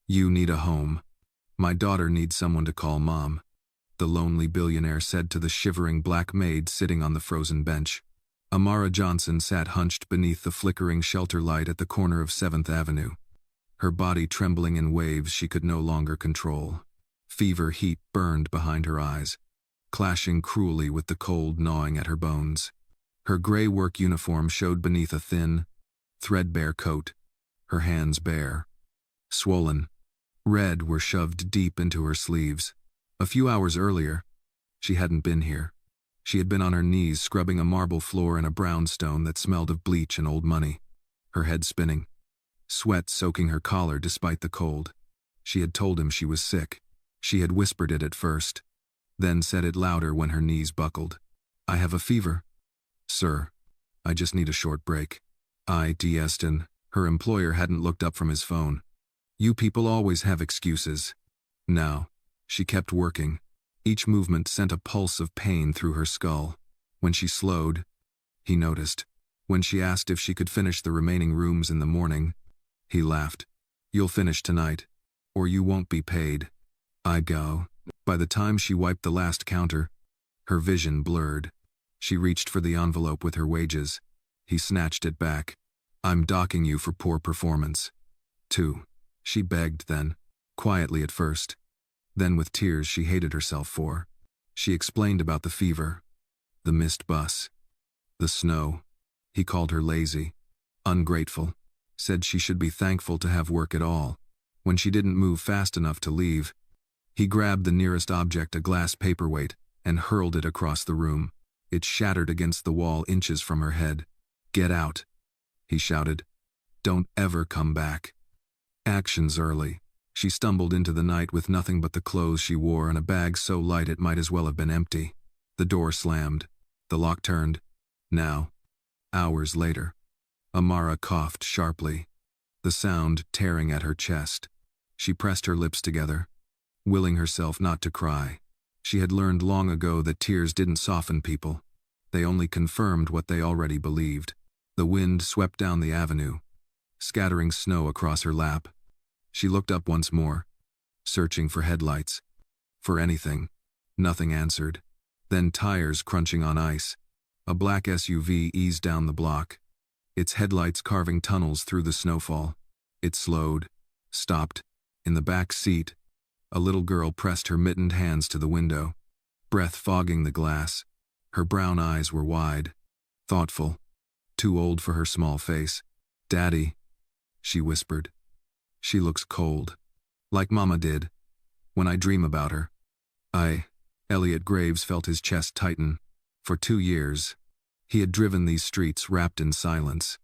You need a home. My daughter needs someone to call Mom, the lonely billionaire said to the shivering black maid sitting on the frozen bench. Amara Johnson sat hunched beneath the flickering shelter light at the corner of 7th Avenue, her body trembling in waves she could no longer control. Fever heat burned behind her eyes, clashing cruelly with the cold gnawing at her bones. Her gray work uniform showed beneath a thin, threadbare coat, her hands bare, swollen, red, were shoved deep into her sleeves. A few hours earlier, she hadn't been here. She had been on her knees scrubbing a marble floor in a brownstone that smelled of bleach and old money, her head spinning, sweat soaking her collar despite the cold. She had told him she was sick. She had whispered it at first, then said it louder when her knees buckled. I have a fever. Sir, I just need a short break. Destin. Her employer hadn't looked up from his phone. You people always have excuses. Now, she kept working. Each movement sent a pulse of pain through her skull. When she slowed, he noticed. When she asked if she could finish the remaining rooms in the morning, he laughed. You'll finish tonight, or you won't be paid. I go. By the time she wiped the last counter, her vision blurred. She reached for the envelope with her wages. He snatched it back. I'm docking you for poor performance. 2. She begged then, quietly at first. Then with tears she hated herself for. She explained about the fever, the missed bus, the snow. He called her lazy, ungrateful, said she should be thankful to have work at all. When she didn't move fast enough to leave, he grabbed the nearest object, a glass paperweight, and hurled it across the room. It shattered against the wall inches from her head. Get out, he shouted. Don't ever come back. Actions early. She stumbled into the night with nothing but the clothes she wore and a bag so light it might as well have been empty. The door slammed. The lock turned. Now, hours later, Amara coughed sharply, the sound tearing at her chest. She pressed her lips together, willing herself not to cry. She had learned long ago that tears didn't soften people. They only confirmed what they already believed. The wind swept down the avenue, scattering snow across her lap. She looked up once more, searching for headlights, for anything. Nothing answered. Then tires crunching on ice. A black SUV eased down the block, its headlights carving tunnels through the snowfall. It slowed, stopped. In the back seat, a little girl pressed her mittened hands to the window, breath fogging the glass. Her brown eyes were wide, thoughtful, too old for her small face. Daddy, she whispered. She looks cold, like Mama did, when I dream about her. Elliot Graves felt his chest tighten. For 2 years, he had driven these streets wrapped in silence.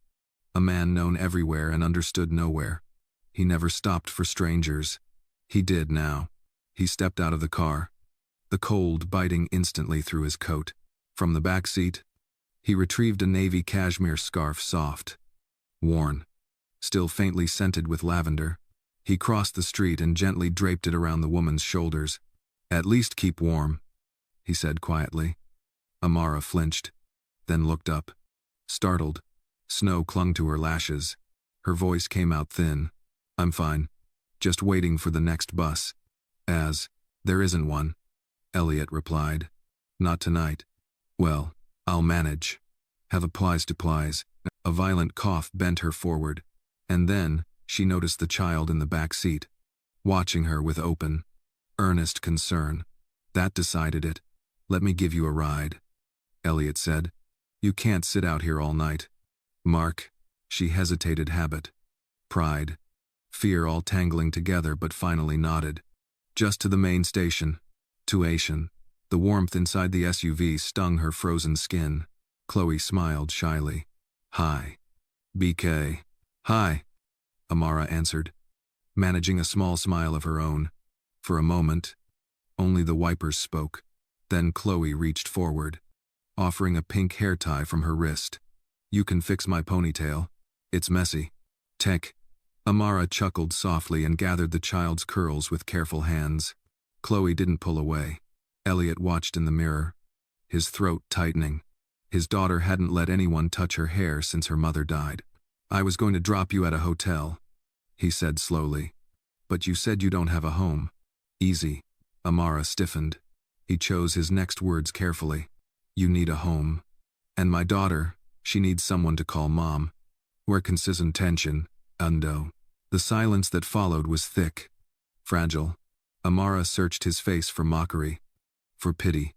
A man known everywhere and understood nowhere. He never stopped for strangers. He did now. He stepped out of the car, the cold biting instantly through his coat. From the back seat, he retrieved a navy cashmere scarf, soft, worn, still faintly scented with lavender. He crossed the street and gently draped it around the woman's shoulders. At least keep warm, he said quietly. Amara flinched, then looked up, startled. Snow clung to her lashes. Her voice came out thin. I'm fine, just waiting for the next bus. There isn't one, Elliot replied. Not tonight. Well, I'll manage. Have applies to plies. A violent cough bent her forward, and then she noticed the child in the back seat, watching her with open, earnest concern. That decided it. Let me give you a ride, Elliot said. You can't sit out here all night. Mark, she hesitated, habit, pride, fear all tangling together, but finally nodded. Just to the main station. Tuition. The warmth inside the SUV stung her frozen skin. Chloe smiled shyly. Hi. BK. Hi, Amara answered, managing a small smile of her own. For a moment, only the wipers spoke. Then Chloe reached forward, offering a pink hair tie from her wrist. You can fix my ponytail. It's messy. Tech. Amara chuckled softly and gathered the child's curls with careful hands. Chloe didn't pull away. Elliot watched in the mirror, his throat tightening. His daughter hadn't let anyone touch her hair since her mother died. I was going to drop you at a hotel, he said slowly. But you said you don't have a home. Easy. Amara stiffened. He chose his next words carefully. You need a home. And my daughter, she needs someone to call mom. Where consistent tension, undo. The silence that followed was thick, fragile. Amara searched his face for mockery, for pity,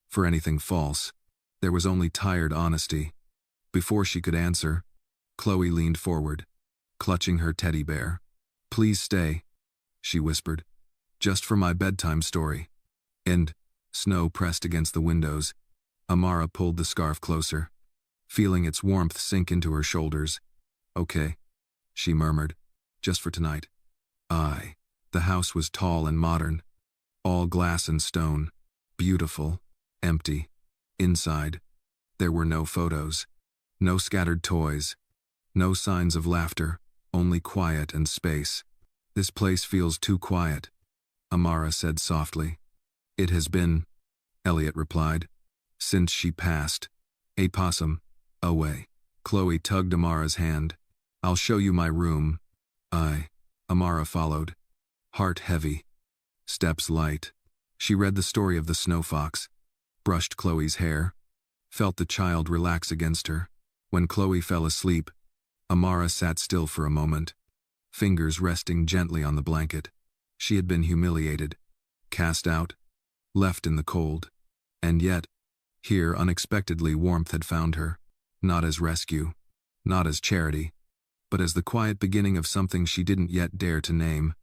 for anything false. There was only tired honesty. Before she could answer, Chloe leaned forward, clutching her teddy bear. Please stay, she whispered. Just for my bedtime story. And snow pressed against the windows. Amara pulled the scarf closer, feeling its warmth sink into her shoulders. Okay, she murmured. Just for tonight. The house was tall and modern. All glass and stone. Beautiful. Empty. Inside, there were no photos. No scattered toys. No signs of laughter. Only quiet and space. This place feels too quiet, Amara said softly. It has been, Elliot replied, since she passed. A possum. Away. Chloe tugged Amara's hand. I'll show you my room. Amara followed. Heart heavy. Steps light. She read the story of the snow fox, brushed Chloe's hair, felt the child relax against her. When Chloe fell asleep, Amara sat still for a moment, fingers resting gently on the blanket. She had been humiliated, cast out, left in the cold. And yet, here unexpectedly warmth had found her, not as rescue, not as charity, but as the quiet beginning of something she didn't yet dare to name.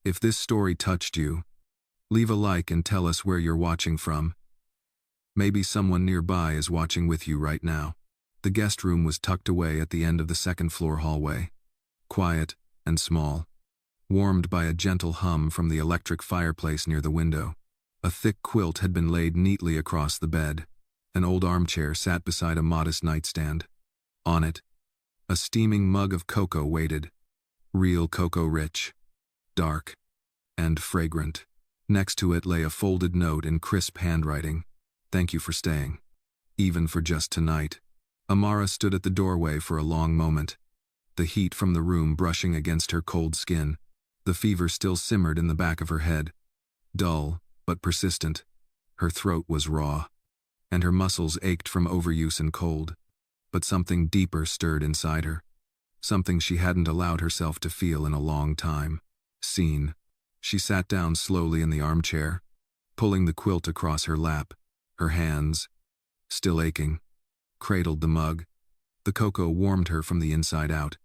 If this story touched you, leave a like and tell us where you're watching from. Maybe someone nearby is watching with you right now. The guest room was tucked away at the end of the second-floor hallway, quiet and small, warmed by a gentle hum from the electric fireplace near the window. A thick quilt had been laid neatly across the bed. An old armchair sat beside a modest nightstand. On it, a steaming mug of cocoa waited. Real cocoa, rich, dark, and fragrant. Next to it lay a folded note in crisp handwriting. Thank you for staying. Even for just tonight. Amara stood at the doorway for a long moment, the heat from the room brushing against her cold skin. The fever still simmered in the back of her head. Dull, but persistent. Her throat was raw, and her muscles ached from overuse and cold. But something deeper stirred inside her. Something she hadn't allowed herself to feel in a long time. Seen. She sat down slowly in the armchair, pulling the quilt across her lap. Her hands, still aching, cradled the mug. The cocoa warmed her from the inside out,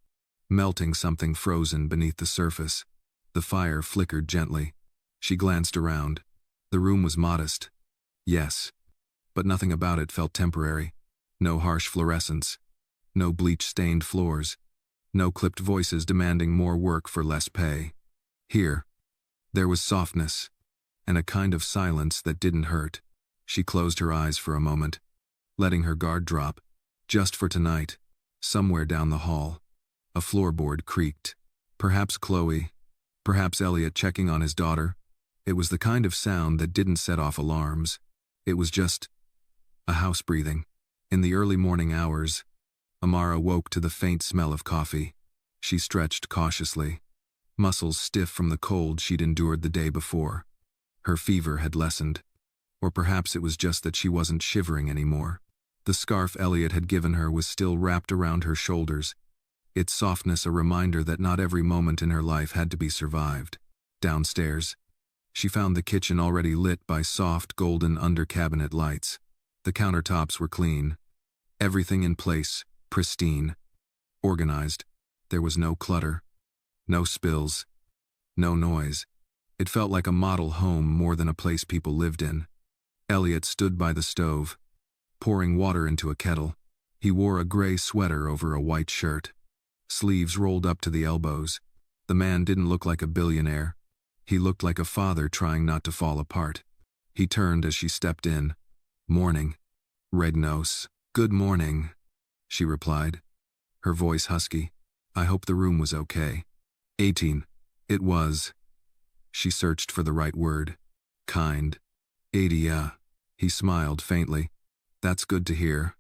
melting something frozen beneath the surface. The fire flickered gently. She glanced around. The room was modest. Yes, but nothing about it felt temporary. No harsh fluorescence. No bleach-stained floors. No clipped voices demanding more work for less pay. Here, there was softness, and a kind of silence that didn't hurt. She closed her eyes for a moment, letting her guard drop. Just for tonight, somewhere down the hall, a floorboard creaked. Perhaps Chloe, perhaps Elliot checking on his daughter. It was the kind of sound that didn't set off alarms. It was just a house breathing. In the early morning hours, Amara woke to the faint smell of coffee. She stretched cautiously, muscles stiff from the cold she'd endured the day before. Her fever had lessened. Or perhaps it was just that she wasn't shivering anymore. The scarf Elliot had given her was still wrapped around her shoulders, its softness a reminder that not every moment in her life had to be survived. Downstairs, she found the kitchen already lit by soft golden under-cabinet lights. The countertops were clean, everything in place, pristine, organized. There was no clutter, no spills, no noise. It felt like a model home more than a place people lived in. Elliot stood by the stove, pouring water into a kettle. He wore a gray sweater over a white shirt, sleeves rolled up to the elbows. The man didn't look like a billionaire. He looked like a father trying not to fall apart. He turned as she stepped in. Morning. Red nose. Good morning, she replied, her voice husky. I hope the room was okay. 18. It was. She searched for the right word. Kind. 80, he smiled faintly. That's good to hear.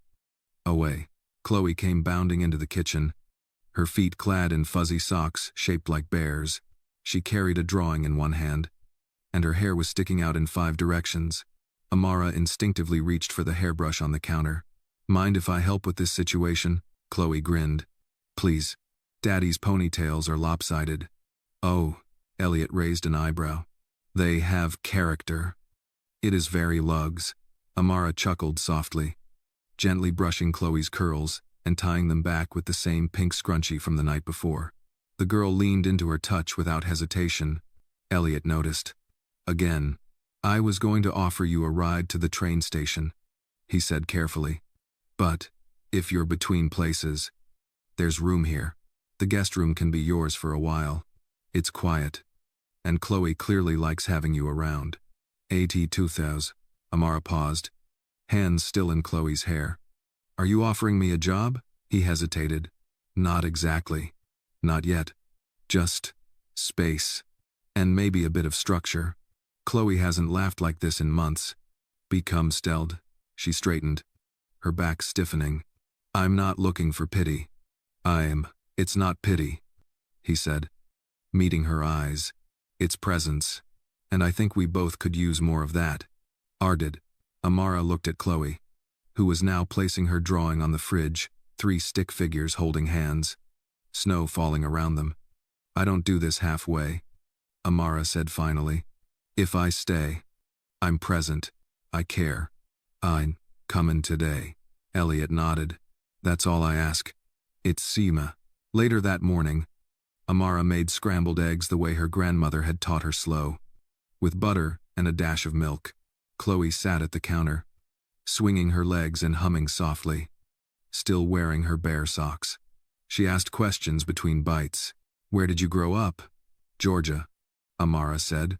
Away. Chloe came bounding into the kitchen, her feet clad in fuzzy socks shaped like bears. She carried a drawing in one hand, and her hair was sticking out in 5 directions. Amara instinctively reached for the hairbrush on the counter. "Mind if I help with this situation?" Chloe grinned. "Please. Daddy's ponytails are lopsided." "Oh," Elliot raised an eyebrow. "They have character." "It is very lugs." Amara chuckled softly, gently brushing Chloe's curls and tying them back with the same pink scrunchie from the night before. The girl leaned into her touch without hesitation. Elliot noticed. "Again, I was going to offer you a ride to the train station," he said carefully. "But, if you're between places, there's room here. The guest room can be yours for a while. It's quiet, and Chloe clearly likes having you around." "AT2000. Amara paused, hands still in Chloe's hair. "Are you offering me a job?" He hesitated. "Not exactly. Not yet. Just space. And maybe a bit of structure." Chloe hasn't laughed like this in months. "Become stelled." She straightened, her back stiffening. "I'm not looking for pity. It's not pity," he said, meeting her eyes. "It's presence. And I think we both could use more of that." Ardid. Amara looked at Chloe, who was now placing her drawing on the fridge, 3 stick figures holding hands, snow falling around them. "I don't do this halfway," Amara said finally. "If I stay, I'm present. I care. I'm comin' today." Elliot nodded. "That's all I ask." "It's Seema." Later that morning, Amara made scrambled eggs the way her grandmother had taught her slow, with butter and a dash of milk. Chloe sat at the counter, swinging her legs and humming softly, still wearing her bare socks. She asked questions between bites. "Where did you grow up?" "Georgia," Amara said.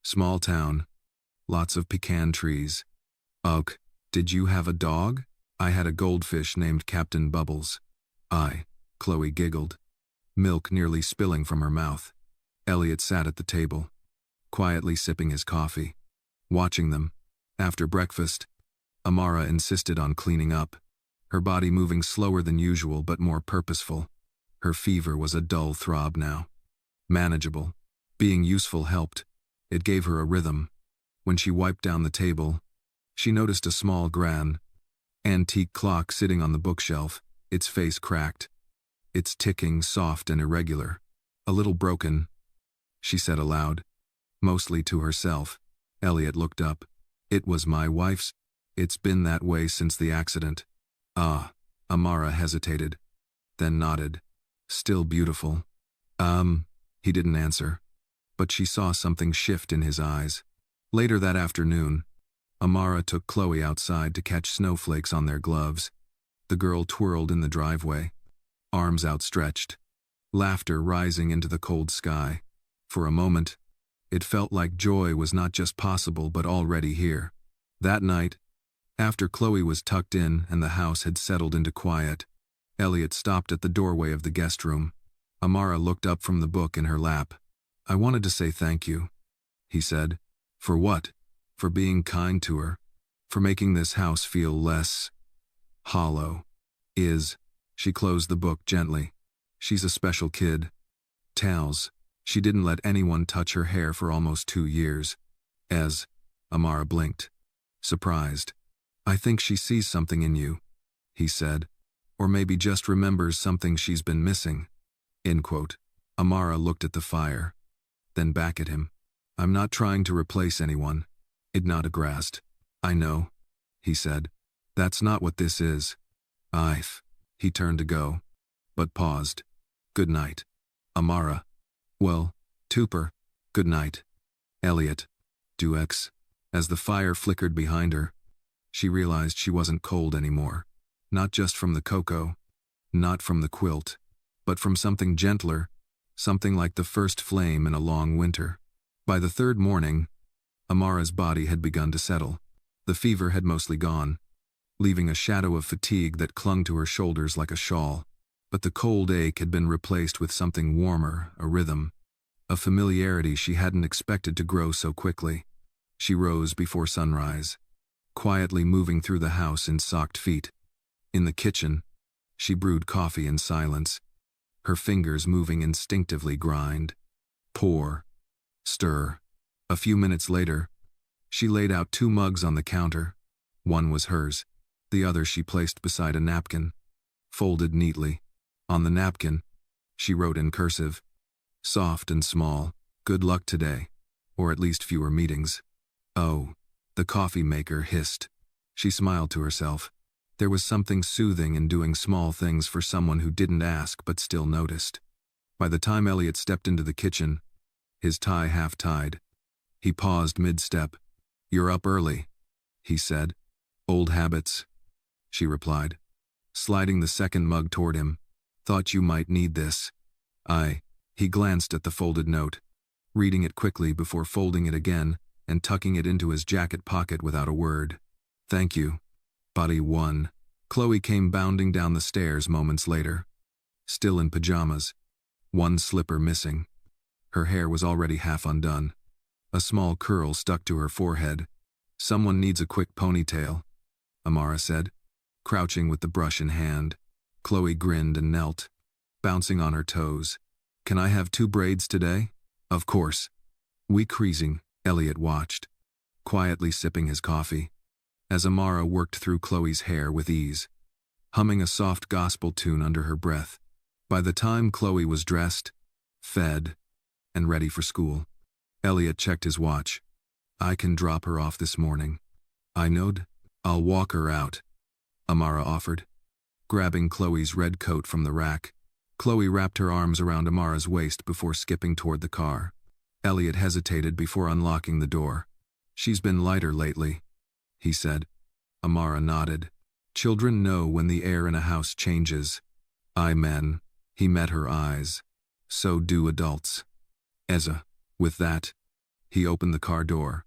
"Small town. Lots of pecan trees." "Ugh, did you have a dog?" "I had a goldfish named Captain Bubbles." Chloe giggled, milk nearly spilling from her mouth. Elliot sat at the table, quietly sipping his coffee, watching them. After breakfast, Amara insisted on cleaning up, her body moving slower than usual but more purposeful. Her fever was a dull throb now. Manageable. Being useful helped. It gave her a rhythm. When she wiped down the table, she noticed a small antique clock sitting on the bookshelf, its face cracked, its ticking soft and irregular. "A little broken," she said aloud, mostly to herself. Elliot looked up. "It was my wife's. It's been that way since the accident." Amara hesitated, then nodded. "Still beautiful." He didn't answer, but she saw something shift in his eyes. Later that afternoon, Amara took Chloe outside to catch snowflakes on their gloves. The girl twirled in the driveway, arms outstretched, laughter rising into the cold sky. For a moment, it felt like joy was not just possible but already here. That night, after Chloe was tucked in and the house had settled into quiet, Elliot stopped at the doorway of the guest room. Amara looked up from the book in her lap. "I wanted to say thank you," he said. "For what?" "For being kind to her. For making this house feel less hollow." She closed the book gently. "She's a special kid. Tals. She didn't let anyone touch her hair for almost 2 years." Amara blinked, surprised. "I think she sees something in you," he said. "Or maybe just remembers something she's been missing." End quote. Amara looked at the fire, then back at him. "I'm not trying to replace anyone." Ignata grasped. "I know," he said. "That's not what this is." He turned to go, but paused. "Good night." Amara. "Well, Tupper. Good night." Elliot. Duex. As the fire flickered behind her, she realized she wasn't cold anymore. Not just from the cocoa, not from the quilt, but from something gentler, something like the first flame in a long winter. By the 3rd morning, Amara's body had begun to settle. The fever had mostly gone, leaving a shadow of fatigue that clung to her shoulders like a shawl. But the cold ache had been replaced with something warmer, a rhythm, a familiarity she hadn't expected to grow so quickly. She rose before sunrise, quietly moving through the house in socked feet. In the kitchen, she brewed coffee in silence, her fingers moving instinctively grind. Pour. Stir. A few minutes later, she laid out 2 mugs on the counter. One was hers. The other she placed beside a napkin, folded neatly. On the napkin, she wrote in cursive, soft and small, "Good luck today," or at least fewer meetings. "Oh," the coffee maker hissed. She smiled to herself. There was something soothing in doing small things for someone who didn't ask but still noticed. By the time Elliot stepped into the kitchen, his tie half-tied, he paused mid-step. "You're up early," he said. "Old habits," she replied, sliding the second mug toward him. "Thought you might need this." He glanced at the folded note, reading it quickly before folding it again and tucking it into his jacket pocket without a word. "Thank you." Body 1. Chloe came bounding down the stairs moments later, still in pajamas, one slipper missing. Her hair was already half undone. A small curl stuck to her forehead. "Someone needs a quick ponytail," Amara said, crouching with the brush in hand. Chloe grinned and knelt, bouncing on her toes. "Can I have 2 braids today?" "Of course." Creasing, Elliot watched, quietly sipping his coffee, as Amara worked through Chloe's hair with ease, humming a soft gospel tune under her breath. By the time Chloe was dressed, fed, and ready for school, Elliot checked his watch. "I can drop her off this morning." "I knowed. I'll walk her out," Amara offered, grabbing Chloe's red coat from the rack. Chloe wrapped her arms around Amara's waist before skipping toward the car. Elliot hesitated before unlocking the door. "She's been lighter lately," he said. Amara nodded. "Children know when the air in a house changes." Men. He met her eyes. "So do adults." With that, he opened the car door,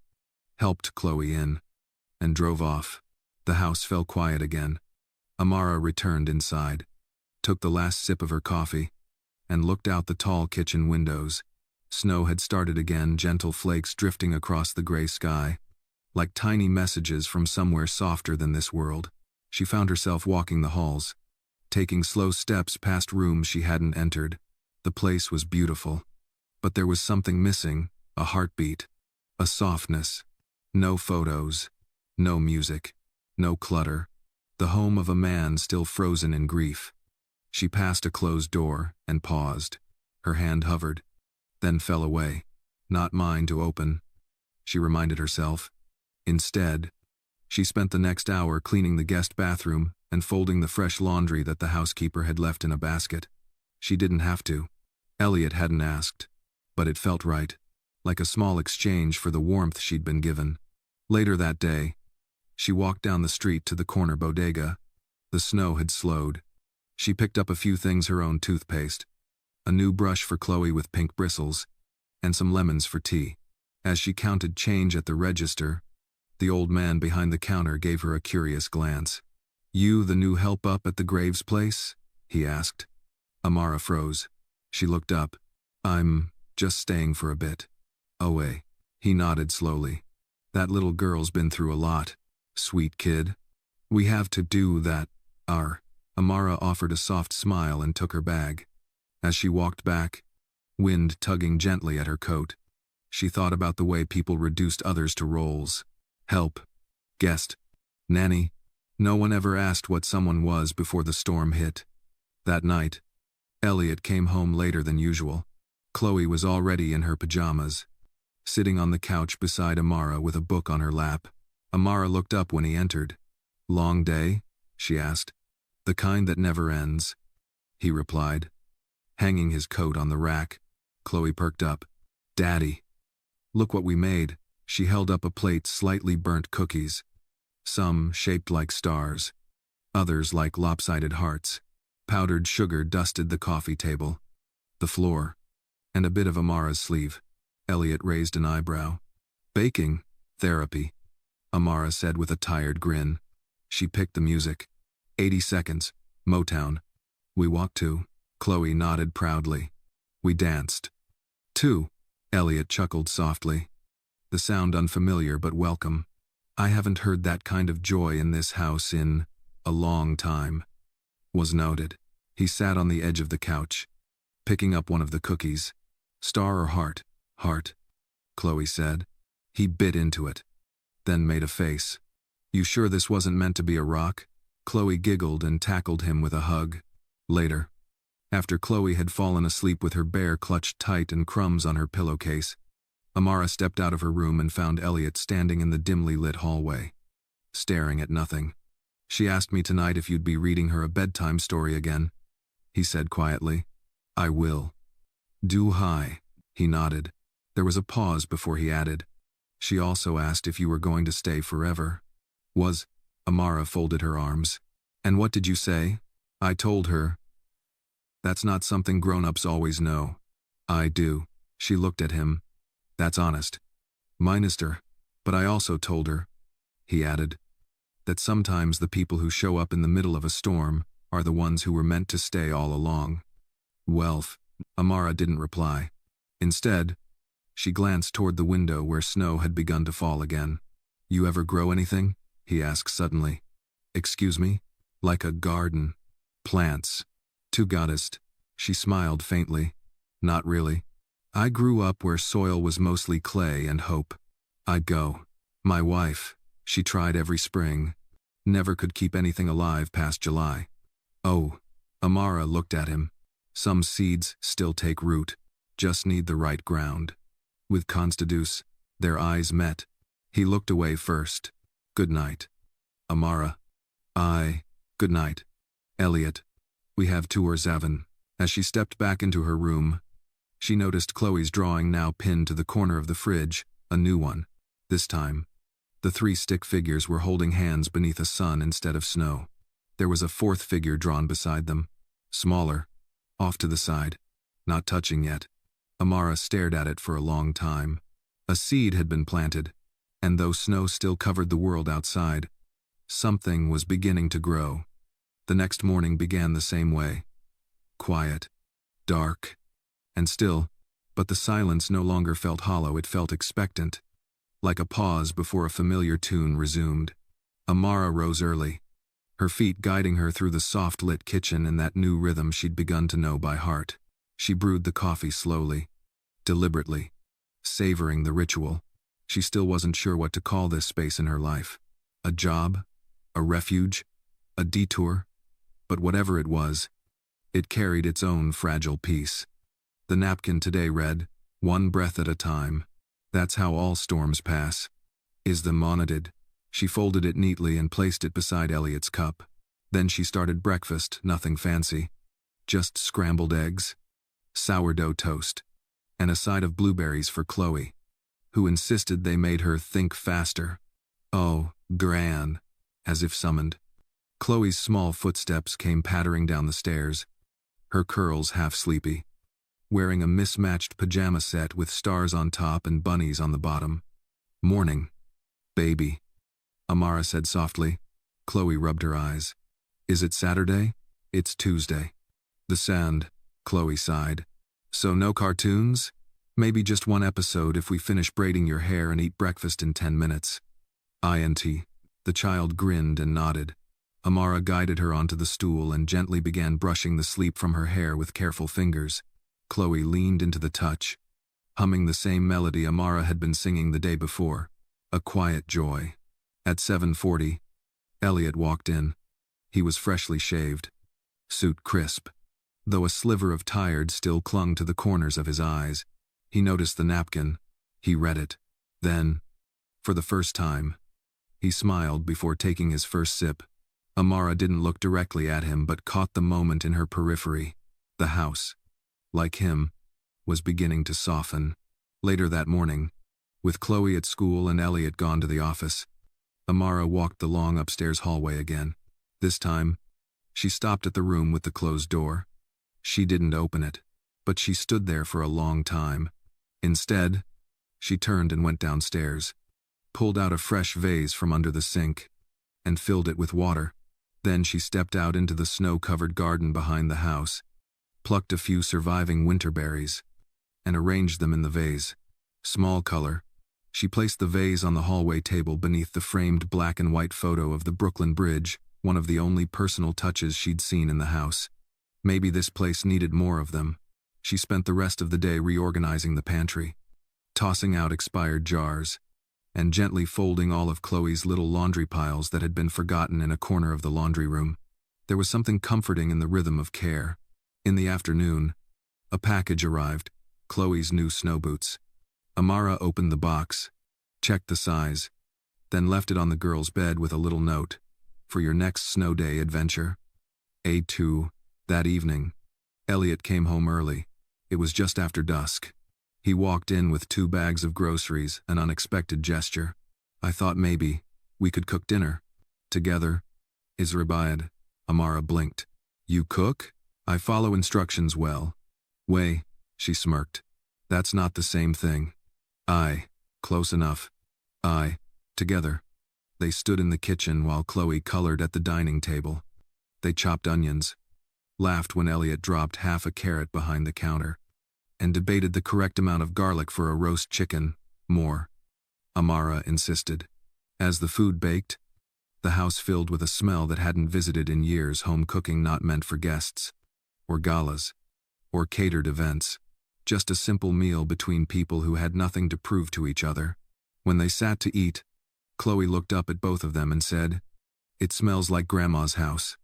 helped Chloe in, and drove off. The house fell quiet again. Amara returned inside, took the last sip of her coffee, and looked out the tall kitchen windows. Snow had started again, gentle flakes drifting across the gray sky, like tiny messages from somewhere softer than this world. She found herself walking the halls, taking slow steps past rooms she hadn't entered. The place was beautiful, but there was something missing, a heartbeat, a softness. No photos, no music, no clutter. The home of a man still frozen in grief. She passed a closed door and paused. Her hand hovered, then fell away. "Not mine to open," she reminded herself. Instead, she spent the next hour cleaning the guest bathroom and folding the fresh laundry that the housekeeper had left in a basket. She didn't have to. Elliot hadn't asked, but it felt right, like a small exchange for the warmth she'd been given. Later that day, she walked down the street to the corner bodega. The snow had slowed. She picked up a few things: her own toothpaste, a new brush for Chloe with pink bristles, and some lemons for tea. As she counted change at the register, the old man behind the counter gave her a curious glance. "You the new help up at the Graves place?" he asked. Amara froze. She looked up. "I'm just staying for a bit." "Oh, he nodded slowly. "That little girl's been through a lot. Sweet kid. We have to do that, Amara offered a soft smile and took her bag. As she walked back, wind tugging gently at her coat, she thought about the way people reduced others to roles. Help. Guest. Nanny. No one ever asked what someone was before the storm hit. That night, Elliot came home later than usual. Chloe was already in her pajamas, sitting on the couch beside Amara with a book on her lap. Amara looked up when he entered. "Long day?" she asked. "The kind that never ends," he replied, hanging his coat on the rack. Chloe perked up. "Daddy, look what we made." She held up a plate slightly burnt cookies, some shaped like stars, others like lopsided hearts. Powdered sugar dusted the coffee table, the floor, and a bit of Amara's sleeve. Elliot raised an eyebrow. "Baking? Therapy," Amara said with a tired grin. She picked the music. 80 seconds, Motown. "We walked to." Chloe nodded proudly. "We danced." "Too," Elliot chuckled softly, the sound unfamiliar but welcome. "I haven't heard that kind of joy in this house in a long time." Was noted. He sat on the edge of the couch, picking up one of the cookies. "Star or heart?" Heart, Chloe said. He bit into it, then made a face. You sure this wasn't meant to be a rock? Chloe giggled and tackled him with a hug. Later, after Chloe had fallen asleep with her bear clutched tight and crumbs on her pillowcase, Amara stepped out of her room and found Elliot standing in the dimly lit hallway, staring at nothing. She asked me tonight if you'd be reading her a bedtime story again, he said quietly. I will. Do hi, he nodded. There was a pause before he added. She also asked if you were going to stay forever. Amara folded her arms. And what did you say? I told her. That's not something grown-ups always know. I do. She looked at him. That's honest. Minister. But I also told her, he added, that sometimes the people who show up in the middle of a storm are the ones who were meant to stay all along. Amara didn't reply. Instead, she glanced toward the window where snow had begun to fall again. You ever grow anything? He asked suddenly. Excuse me? Like a garden. Plants. To goddess. She smiled faintly. Not really. I grew up where soil was mostly clay and hope. I'd go. My wife, she tried every spring. Never could keep anything alive past July. Oh, Amara looked at him. Some seeds still take root, just need the right ground. With Constance, their eyes met. He looked away first. Good night. Amara. Good night. Elliot. We have tour 7. As she stepped back into her room, she noticed Chloe's drawing now pinned to the corner of the fridge, a new one. This time, the 3 stick figures were holding hands beneath a sun instead of snow. There was a 4th figure drawn beside them, smaller, off to the side, not touching yet. Amara stared at it for a long time. A seed had been planted, and though snow still covered the world outside, something was beginning to grow. The next morning began the same way. Quiet, dark, and still, but the silence no longer felt hollow, it felt expectant, like a pause before a familiar tune resumed. Amara rose early, her feet guiding her through the soft-lit kitchen in that new rhythm she'd begun to know by heart. She brewed the coffee slowly, deliberately, savoring the ritual. She still wasn't sure what to call this space in her life. A job? A refuge? A detour? But whatever it was, it carried its own fragile peace. The napkin today read, 1 breath at a time. That's how all storms pass. Is the monaded. She folded it neatly and placed it beside Elliot's cup. Then she started breakfast, nothing fancy. Just scrambled eggs, sourdough toast, and a side of blueberries for Chloe, who insisted they made her think faster. Oh, Gran, as if summoned. Chloe's small footsteps came pattering down the stairs, her curls half sleepy, wearing a mismatched pajama set with stars on top and bunnies on the bottom. Morning, baby, Amara said softly. Chloe rubbed her eyes. Is it Saturday? It's Tuesday. The sand, Chloe sighed. So no cartoons? Maybe just 1 episode if we finish braiding your hair and eat breakfast in 10 minutes. INT. The child grinned and nodded. Amara guided her onto the stool and gently began brushing the sleep from her hair with careful fingers. Chloe leaned into the touch, humming the same melody Amara had been singing the day before, a quiet joy. At 7:40, Elliot walked in. He was freshly shaved, suit crisp, though a sliver of tired still clung to the corners of his eyes. He noticed the napkin. He read it. Then, for the first time, he smiled before taking his first sip. Amara didn't look directly at him but caught the moment in her periphery. The house, like him, was beginning to soften. Later that morning, with Chloe at school and Elliot gone to the office, Amara walked the long upstairs hallway again. This time, she stopped at the room with the closed door. She didn't open it, but she stood there for a long time. Instead, she turned and went downstairs, pulled out a fresh vase from under the sink, and filled it with water. Then she stepped out into the snow-covered garden behind the house, plucked a few surviving winter berries, and arranged them in the vase. Small color. She placed the vase on the hallway table beneath the framed black and white photo of the Brooklyn Bridge, one of the only personal touches she'd seen in the house. Maybe this place needed more of them. She spent the rest of the day reorganizing the pantry, tossing out expired jars, and gently folding all of Chloe's little laundry piles that had been forgotten in a corner of the laundry room. There was something comforting in the rhythm of care. In the afternoon, a package arrived, Chloe's new snow boots. Amara opened the box, checked the size, then left it on the girl's bed with a little note. For your next snow day adventure. A2. That evening, Elliot came home early. It was just after dusk. He walked in with 2 bags of groceries, an unexpected gesture. I thought maybe we could cook dinner together. Izrabayad. Amara blinked. You cook? I follow instructions well. Way, she smirked. That's not the same thing. Close enough. Together. They stood in the kitchen while Chloe colored at the dining table. They chopped onions, laughed when Elliot dropped half a carrot behind the counter, and debated the correct amount of garlic for a roast chicken. More, Amara insisted. As the food baked, the house filled with a smell that hadn't visited in years. Home cooking not meant for guests, or galas, or catered events. Just a simple meal between people who had nothing to prove to each other. When they sat to eat, Chloe looked up at both of them and said, "It smells like Grandma's house."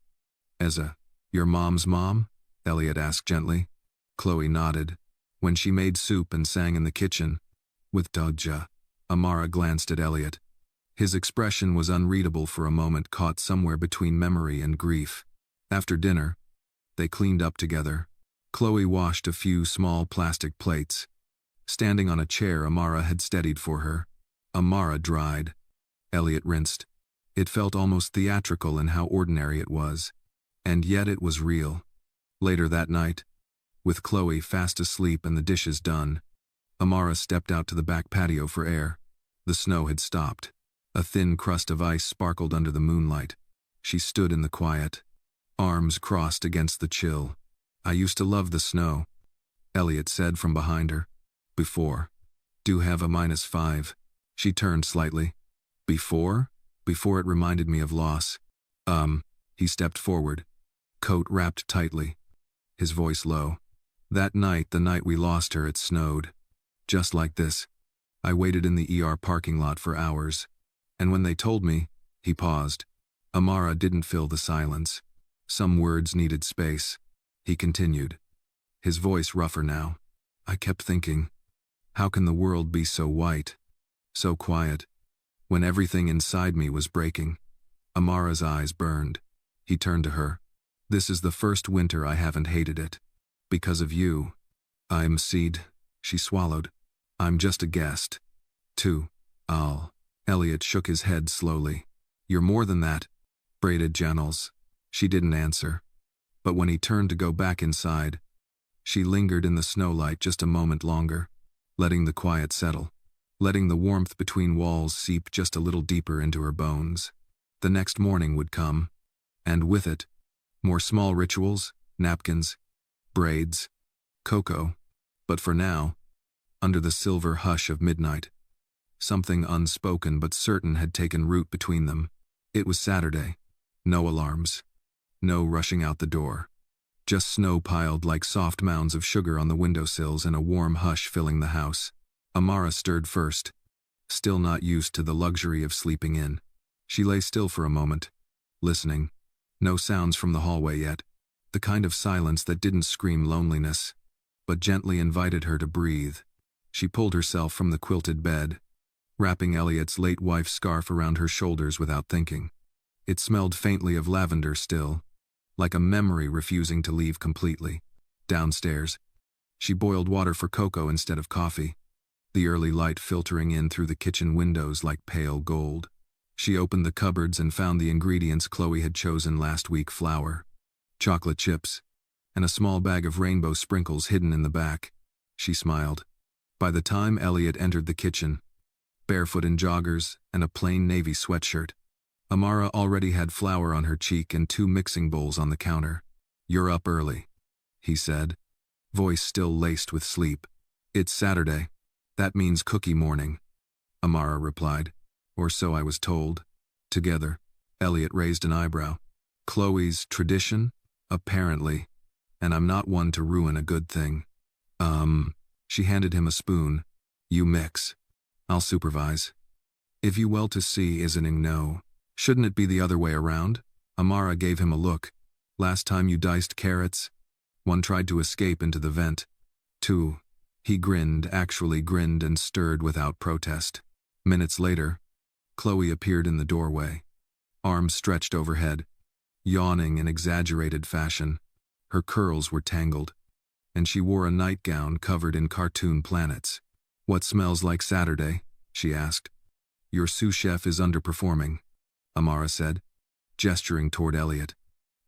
Eza, your mom's mom? Elliot asked gently. Chloe nodded. When she made soup and sang in the kitchen, with Dodja. Amara glanced at Elliot. His expression was unreadable for a moment, caught somewhere between memory and grief. After dinner, they cleaned up together. Chloe washed a few small plastic plates. Standing on a chair Amara had steadied for her. Amara dried. Elliot rinsed. It felt almost theatrical in how ordinary it was. And yet it was real. Later that night, with Chloe fast asleep and the dishes done, Amara stepped out to the back patio for air. The snow had stopped. A thin crust of ice sparkled under the moonlight. She stood in the quiet, arms crossed against the chill. I used to love the snow, Elliot said from behind her. Before. Do have a -5. She turned slightly. Before? Before it reminded me of loss. He stepped forward, coat wrapped tightly, his voice low. That night, the night we lost her, it snowed. Just like this. I waited in the ER parking lot for hours. And when they told me, he paused. Amara didn't fill the silence. Some words needed space. He continued, his voice rougher now. I kept thinking, how can the world be so white, so quiet, when everything inside me was breaking? Amara's eyes burned. He turned to her. This is the first winter I haven't hated it. Because of you. I'm Seed, she swallowed. I'm just a guest. Too. Elliot shook his head slowly. You're more than that. Braided Janels. She didn't answer. But when he turned to go back inside, she lingered in the snowlight just a moment longer, letting the quiet settle, letting the warmth between walls seep just a little deeper into her bones. The next morning would come, and with it, more small rituals, napkins, braids, cocoa. But for now, under the silver hush of midnight, something unspoken but certain had taken root between them. It was Saturday. No alarms. No rushing out the door. Just snow piled like soft mounds of sugar on the windowsills and a warm hush filling the house. Amara stirred first, still not used to the luxury of sleeping in. She lay still for a moment, listening. No sounds from the hallway yet. The kind of silence that didn't scream loneliness, but gently invited her to breathe. She pulled herself from the quilted bed, wrapping Elliot's late wife's scarf around her shoulders without thinking. It smelled faintly of lavender still, like a memory refusing to leave completely. Downstairs, she boiled water for cocoa instead of coffee, the early light filtering in through the kitchen windows like pale gold. She opened the cupboards and found the ingredients Chloe had chosen last week: flour, chocolate chips, and a small bag of rainbow sprinkles hidden in the back. She smiled. By the time Elliot entered the kitchen, barefoot in joggers and a plain navy sweatshirt, Amara already had flour on her cheek and 2 mixing bowls on the counter. You're up early, he said, voice still laced with sleep. It's Saturday. That means cookie morning, Amara replied. Or so I was told. Together, Elliot raised an eyebrow. Chloe's tradition? Apparently. And I'm not one to ruin a good thing. She handed him a spoon. You mix. I'll supervise. If you well to see isn't no. Shouldn't it be the other way around? Amara gave him a look. Last time you diced carrots? One tried to escape into the vent. Two. He grinned, actually grinned and stirred without protest. Minutes later, Chloe appeared in the doorway. Arms stretched overhead, yawning in exaggerated fashion. Her curls were tangled, and she wore a nightgown covered in cartoon planets. What smells like Saturday? She asked. Your sous chef is underperforming, Amara said, gesturing toward Elliot,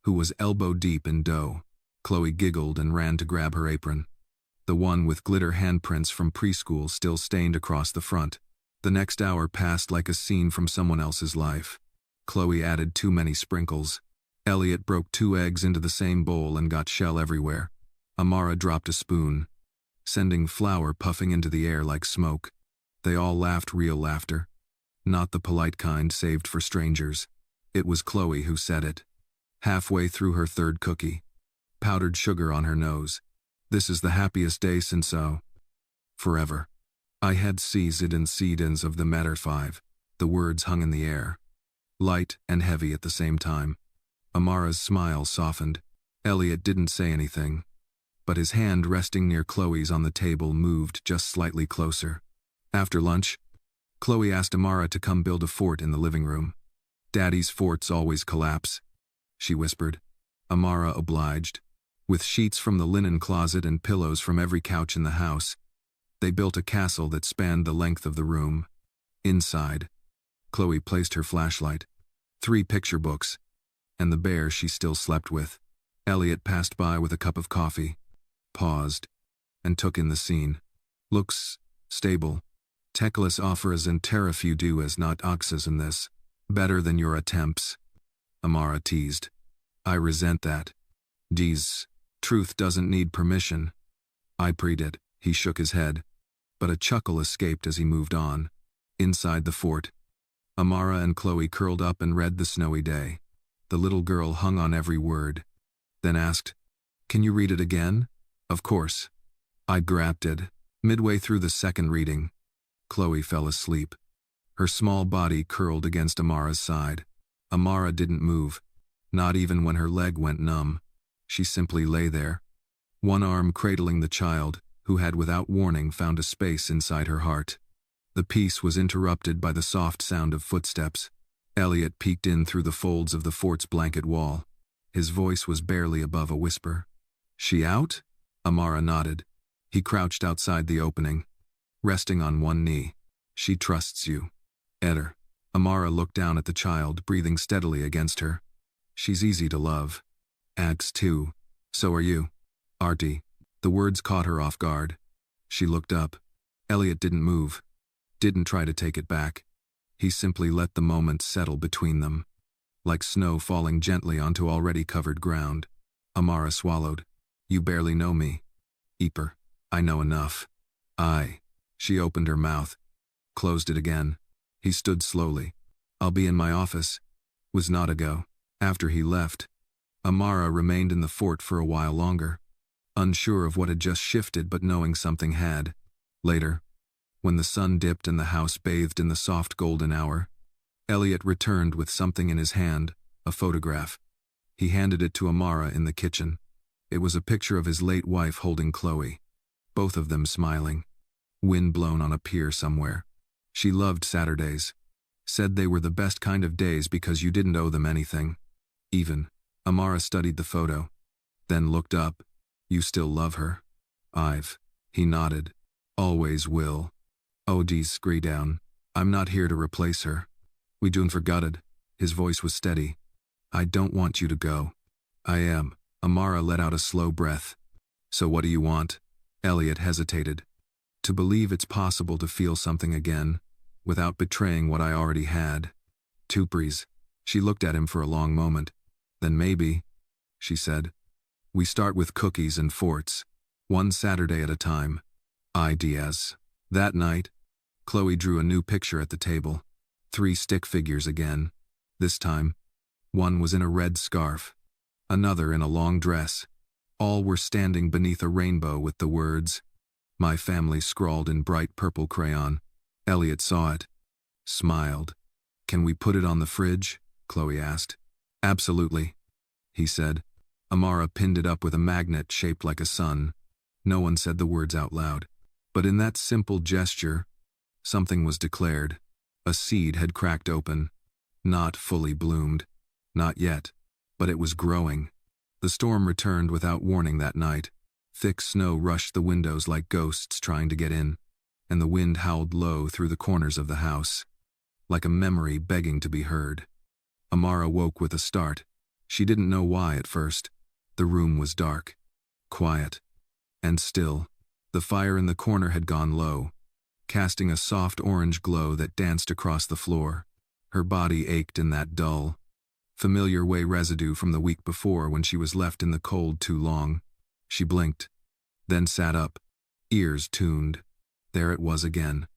who was elbow-deep in dough. Chloe giggled and ran to grab her apron. The one with glitter handprints from preschool still stained across the front. The next hour passed like a scene from someone else's life. Chloe added too many sprinkles. Elliot broke 2 eggs into the same bowl and got shell everywhere. Amara dropped a spoon, sending flour puffing into the air like smoke. They all laughed real laughter. Not the polite kind saved for strangers. It was Chloe who said it. Halfway through her 3rd cookie. Powdered sugar on her nose. This is the happiest day since forever. I had seized and seedens of the matter 5. The words hung in the air, light and heavy at the same time. Amara's smile softened. Elliot didn't say anything, but his hand resting near Chloe's on the table moved just slightly closer. After lunch, Chloe asked Amara to come build a fort in the living room. Daddy's forts always collapse, she whispered. Amara obliged. With sheets from the linen closet and pillows from every couch in the house, they built a castle that spanned the length of the room. Inside, Chloe placed her flashlight, 3 picture books, and the bear she still slept with. Elliot passed by with a cup of coffee, paused, and took in the scene. Looks stable. Techless offers and tariff you do as not oxes in this. Better than your attempts, Amara teased. I resent that. Geez, truth doesn't need permission. I preed it. He shook his head, but a chuckle escaped as he moved on. Inside the fort, Amara and Chloe curled up and read The Snowy Day. The little girl hung on every word, then asked, Can you read it again? Of course. I grabbed it. Midway through the 2nd reading, Chloe fell asleep. Her small body curled against Amara's side. Amara didn't move, not even when her leg went numb. She simply lay there, one arm cradling the child, who had without warning found a space inside her heart. The peace was interrupted by the soft sound of footsteps. Elliot peeked in through the folds of the fort's blanket wall. His voice was barely above a whisper. She out? Amara nodded. He crouched outside the opening, resting on one knee. She trusts you. Eder. Amara looked down at the child, breathing steadily against her. She's easy to love. Ax too. So are you. Artie. The words caught her off guard. She looked up. Elliot didn't move. Didn't try to take it back. He simply let the moment settle between them, like snow falling gently onto already covered ground. Amara swallowed. You barely know me. Eeper. I know enough. She opened her mouth, closed it again. He stood slowly. I'll be in my office. Was not a go. After he left, Amara remained in the fort for a while longer, unsure of what had just shifted but knowing something had. Later, when the sun dipped and the house bathed in the soft golden hour, Elliot returned with something in his hand, a photograph. He handed it to Amara in the kitchen. It was a picture of his late wife holding Chloe, both of them smiling. Wind blown on a pier somewhere. She loved Saturdays. Said they were the best kind of days because you didn't owe them anything. Even. Amara studied the photo, then looked up. You still love her? He nodded. Always will. Oh geez, scree down. I'm not here to replace her. We doon forgutted. His voice was steady. I don't want you to go. I am. Amara let out a slow breath. So what do you want? Elliot hesitated. To believe it's possible to feel something again, without betraying what I already had. Tupries. She looked at him for a long moment. Then maybe, she said. We start with cookies and forts, one Saturday at a time. IDS. That night, Chloe drew a new picture at the table. 3 stick figures again. This time, one was in a red scarf, another in a long dress. All were standing beneath a rainbow with the words, My family scrawled in bright purple crayon. Elliot saw it. Smiled. Can we put it on the fridge? Chloe asked. Absolutely, he said. Amara pinned it up with a magnet shaped like a sun. No one said the words out loud. But in that simple gesture, something was declared. A seed had cracked open. Not fully bloomed. Not yet. But it was growing. The storm returned without warning that night. Thick snow rushed the windows like ghosts trying to get in, and the wind howled low through the corners of the house, like a memory begging to be heard. Amara woke with a start. She didn't know why at first. The room was dark, quiet, and still. The fire in the corner had gone low, casting a soft orange glow that danced across the floor. Her body ached in that dull, familiar way residue from the week before when she was left in the cold too long. She blinked, then sat up, ears tuned. There it was again.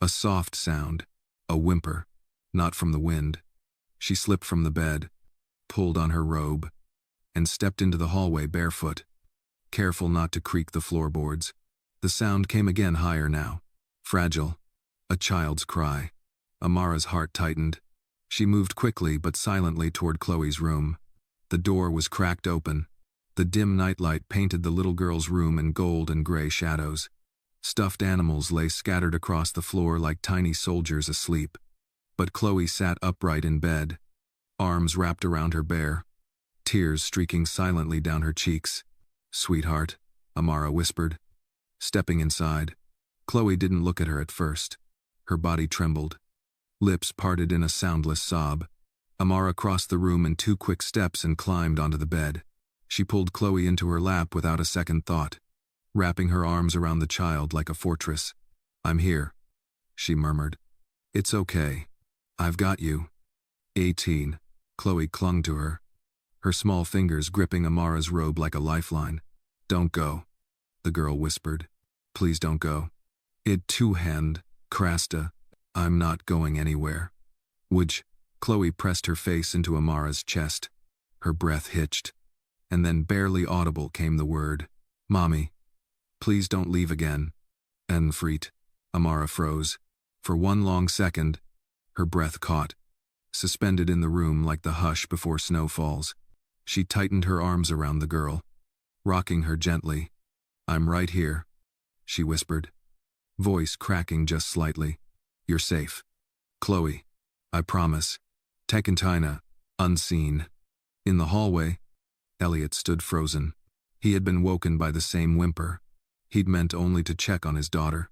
A soft sound, a whimper, not from the wind. She slipped from the bed, pulled on her robe, and stepped into the hallway barefoot, careful not to creak the floorboards. The sound came again, higher now, fragile, a child's cry. Amara's heart tightened. She moved quickly but silently toward Chloe's room. The door was cracked open. The dim nightlight painted the little girl's room in gold and gray shadows. Stuffed animals lay scattered across the floor like tiny soldiers asleep. But Chloe sat upright in bed, arms wrapped around her bear, tears streaking silently down her cheeks. "Sweetheart," Amara whispered. Stepping inside, Chloe didn't look at her at first. Her body trembled. Lips parted in a soundless sob. Amara crossed the room in 2 quick steps and climbed onto the bed. She pulled Chloe into her lap without a second thought, wrapping her arms around the child like a fortress. "I'm here," she murmured. "It's okay. I've got you." 18. Chloe clung to her, her small fingers gripping Amara's robe like a lifeline. "Don't go," the girl whispered. "Please don't go." "It two-hand, Krasta. I'm not going anywhere." "Would you?" Chloe pressed her face into Amara's chest. Her breath hitched, and then barely audible came the word, "Mommy, please don't leave again." "Enfried." Amara froze. For one long second, her breath caught, suspended in the room like the hush before snow falls. She tightened her arms around the girl, rocking her gently. "I'm right here," she whispered, voice cracking just slightly. "You're safe, Chloe. I promise." Tekentina, unseen. In the hallway, Elliot stood frozen. He had been woken by the same whimper. He'd meant only to check on his daughter,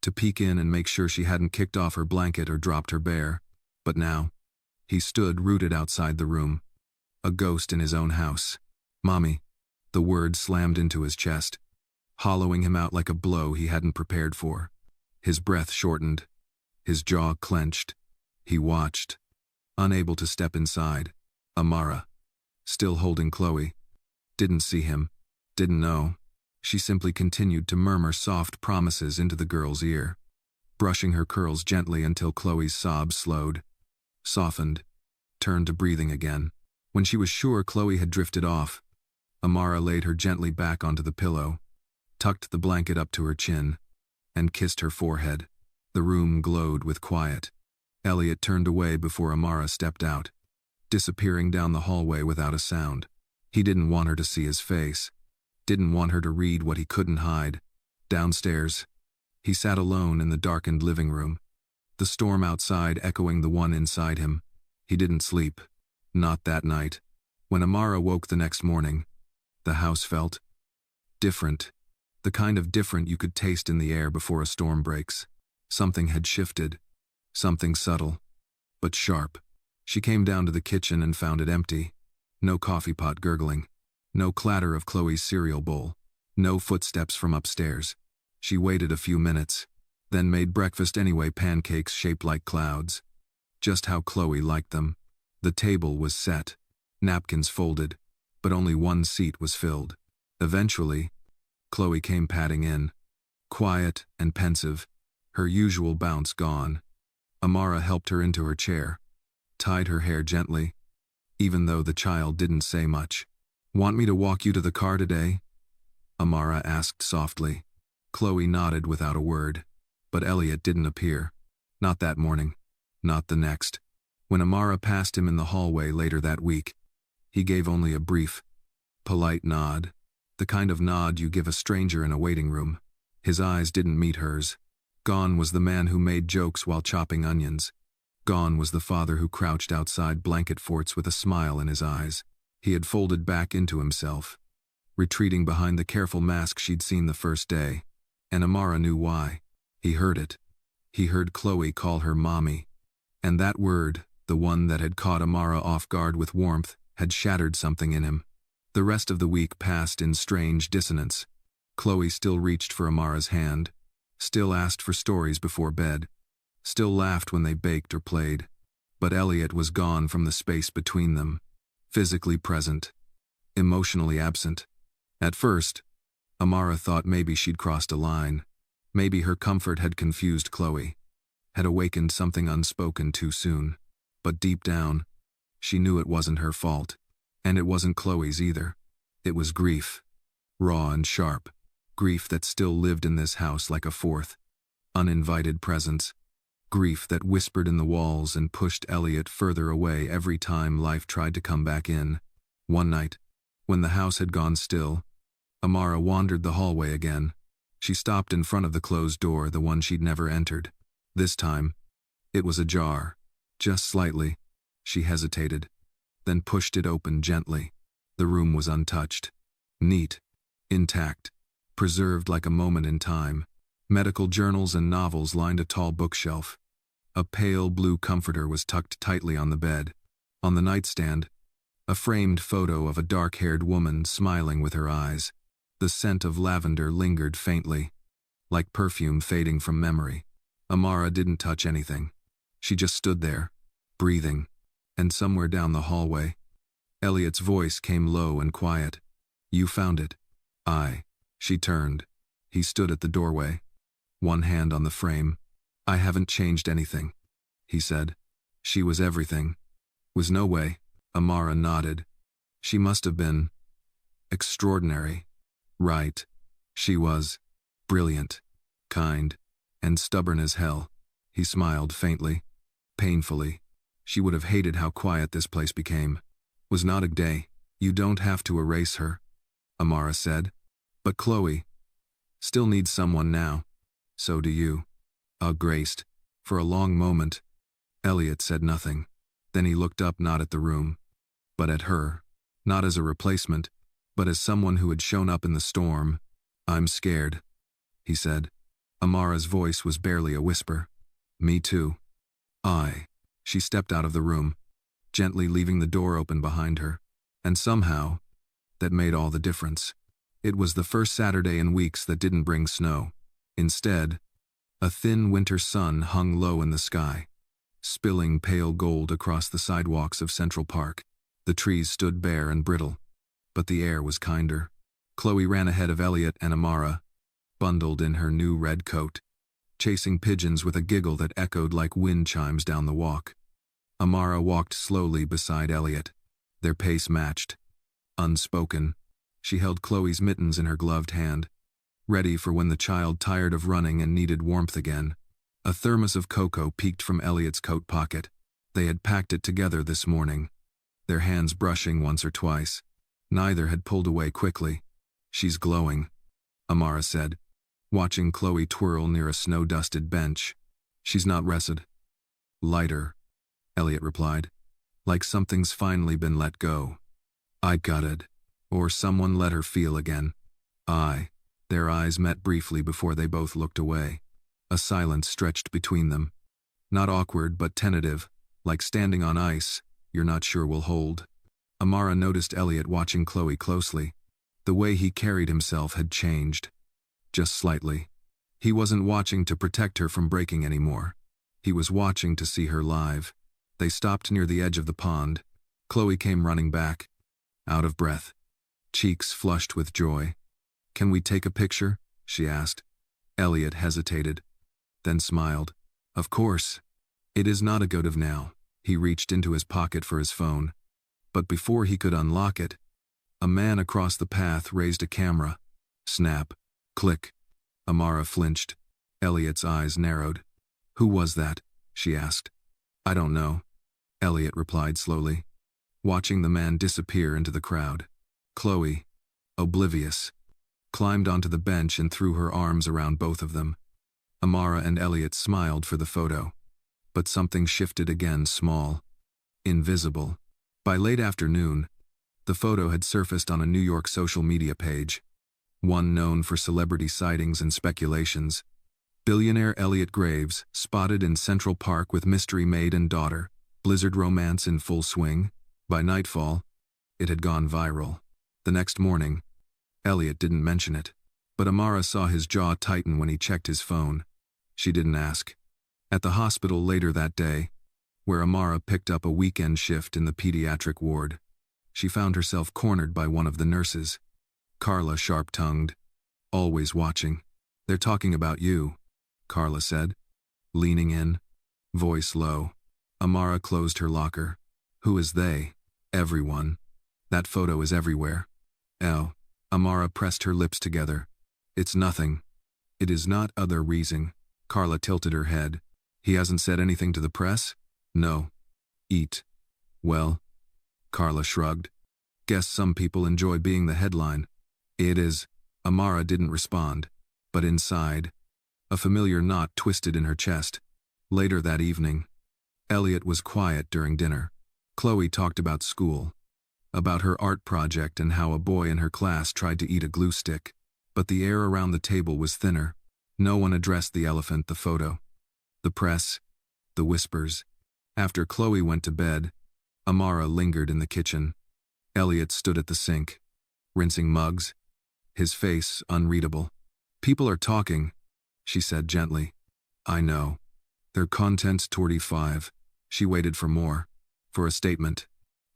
to peek in and make sure she hadn't kicked off her blanket or dropped her bear. But now, he stood rooted outside the room, a ghost in his own house. "Mommy," the word slammed into his chest, hollowing him out like a blow he hadn't prepared for. His breath shortened, his jaw clenched. He watched, unable to step inside. Amara, still holding Chloe, didn't see him, didn't know. She simply continued to murmur soft promises into the girl's ear, brushing her curls gently until Chloe's sobs slowed, softened, turned to breathing again. When she was sure Chloe had drifted off, Amara laid her gently back onto the pillow, tucked the blanket up to her chin, and kissed her forehead. The room glowed with quiet. Elliot turned away before Amara stepped out, disappearing down the hallway without a sound. He didn't want her to see his face, didn't want her to read what he couldn't hide. Downstairs, he sat alone in the darkened living room, the storm outside echoing the one inside him. He didn't sleep, not that night. When Amara woke the next morning, the house felt different, the kind of different you could taste in the air before a storm breaks. Something had shifted, something subtle, but sharp. She came down to the kitchen and found it empty. No coffee pot gurgling, no clatter of Chloe's cereal bowl, no footsteps from upstairs. She waited a few minutes, then made breakfast anyway, pancakes shaped like clouds, just how Chloe liked them. The table was set, napkins folded, but only one seat was filled. Eventually, Chloe came padding in, quiet and pensive, her usual bounce gone. Amara helped her into her chair, tied her hair gently, even though the child didn't say much. "Want me to walk you to the car today?" Amara asked softly. Chloe nodded without a word. But Elliot didn't appear. Not that morning. Not the next. When Amara passed him in the hallway later that week, he gave only a brief, polite nod. The kind of nod you give a stranger in a waiting room. His eyes didn't meet hers. Gone was the man who made jokes while chopping onions. Gone was the father who crouched outside blanket forts with a smile in his eyes. He had folded back into himself, retreating behind the careful mask she'd seen the first day. And Amara knew why. He heard it. He heard Chloe call her mommy. And that word, the one that had caught Amara off guard with warmth, had shattered something in him. The rest of the week passed in strange dissonance. Chloe still reached for Amara's hand, still asked for stories before bed, still laughed when they baked or played. But Elliot was gone from the space between them, physically present, emotionally absent. At first, Amara thought maybe she'd crossed a line. Maybe her comfort had confused Chloe, had awakened something unspoken too soon. But deep down, she knew it wasn't her fault. And it wasn't Chloe's either. It was grief, raw and sharp. Grief that still lived in this house like a fourth, uninvited presence. Grief that whispered in the walls and pushed Elliot further away every time life tried to come back in. One night, when the house had gone still, Amara wandered the hallway again. She stopped in front of the closed door, the one she'd never entered. This time, it was ajar. Just slightly. She hesitated, then pushed it open gently. The room was untouched. Neat. Intact. Preserved like a moment in time. Medical journals and novels lined a tall bookshelf. A pale blue comforter was tucked tightly on the bed. On the nightstand, a framed photo of a dark-haired woman smiling with her eyes. The scent of lavender lingered faintly, like perfume fading from memory. Amara didn't touch anything. She just stood there, breathing. And somewhere down the hallway, Elliot's voice came low and quiet. "You found it." "I." She turned. He stood at the doorway, one hand on the frame. "I haven't changed anything," he said. "She was everything." "Was no way." Amara nodded. "She must have been extraordinary." "Right. She was brilliant, kind, and stubborn as hell." He smiled faintly, painfully. She would have hated how quiet this place became. "Was not a day. You don't have to erase her," Amara said. "But Chloe still needs someone now. So do you." Graced. For a long moment, Elliot said nothing. Then he looked up, not at the room, but at her. Not as a replacement, but as someone who had shown up in the storm. "I'm scared," he said. Amara's voice was barely a whisper. "Me too." She stepped out of the room, gently leaving the door open behind her. And somehow, that made all the difference. It was the first Saturday in weeks that didn't bring snow. Instead, a thin winter sun hung low in the sky, spilling pale gold across the sidewalks of Central Park. The trees stood bare and brittle, but the air was kinder. Chloe ran ahead of Elliot and Amara, bundled in her new red coat, chasing pigeons with a giggle that echoed like wind chimes down the walk. Amara walked slowly beside Elliot. Their pace matched. Unspoken, she held Chloe's mittens in her gloved hand, ready for when the child tired of running and needed warmth again. A thermos of cocoa peeked from Elliot's coat pocket. They had packed it together this morning, their hands brushing once or twice. Neither had pulled away quickly. "She's glowing," Amara said, watching Chloe twirl near a snow-dusted bench. "She's not rested." "Lighter," Elliot replied, "like something's finally been let go." "I gutted." Or someone let her feel again. Their eyes met briefly before they both looked away. A silence stretched between them. Not awkward, but tentative, like standing on ice you're not sure will hold. Amara noticed Elliot watching Chloe closely. The way he carried himself had changed. Just slightly. He wasn't watching to protect her from breaking anymore. He was watching to see her live. They stopped near the edge of the pond. Chloe came running back, out of breath, cheeks flushed with joy. "Can we take a picture?" she asked. Elliot hesitated, then smiled. "Of course. It is not a good of now." He reached into his pocket for his phone. But before he could unlock it, a man across the path raised a camera. Snap. Click. Amara flinched. Elliot's eyes narrowed. Who was that? She asked. I don't know, Elliot replied slowly, watching the man disappear into the crowd. Chloe, oblivious, climbed onto the bench and threw her arms around both of them. Amara and Elliot smiled for the photo. But something shifted again, small, invisible. By late afternoon, the photo had surfaced on a New York social media page, one known for celebrity sightings and speculations. Billionaire Elliot Graves, spotted in Central Park with mystery maid and daughter, blizzard romance in full swing. By nightfall, it had gone viral. The next morning, Elliot didn't mention it, but Amara saw his jaw tighten when he checked his phone. She didn't ask. At the hospital later that day, where Amara picked up a weekend shift in the pediatric ward, she found herself cornered by one of the nurses. Carla, sharp-tongued, always watching. They're talking about you, Carla said, leaning in, voice low. Amara closed her locker. Who is they? Everyone. That photo is everywhere. Oh. Amara pressed her lips together. It's nothing. It is not other reason. Carla tilted her head. He hasn't said anything to the press? No. Eat. Well. Carla shrugged. Guess some people enjoy being the headline. It is. Amara didn't respond. But inside, a familiar knot twisted in her chest. Later that evening, Elliot was quiet during dinner. Chloe talked about school, about her art project and how a boy in her class tried to eat a glue stick. But the air around the table was thinner. No one addressed the elephant, the photo. The press, the whispers. After Chloe went to bed, Amara lingered in the kitchen. Elliot stood at the sink, rinsing mugs, his face unreadable. People are talking, she said gently. I know. Their content's 25. She waited for more. For a statement.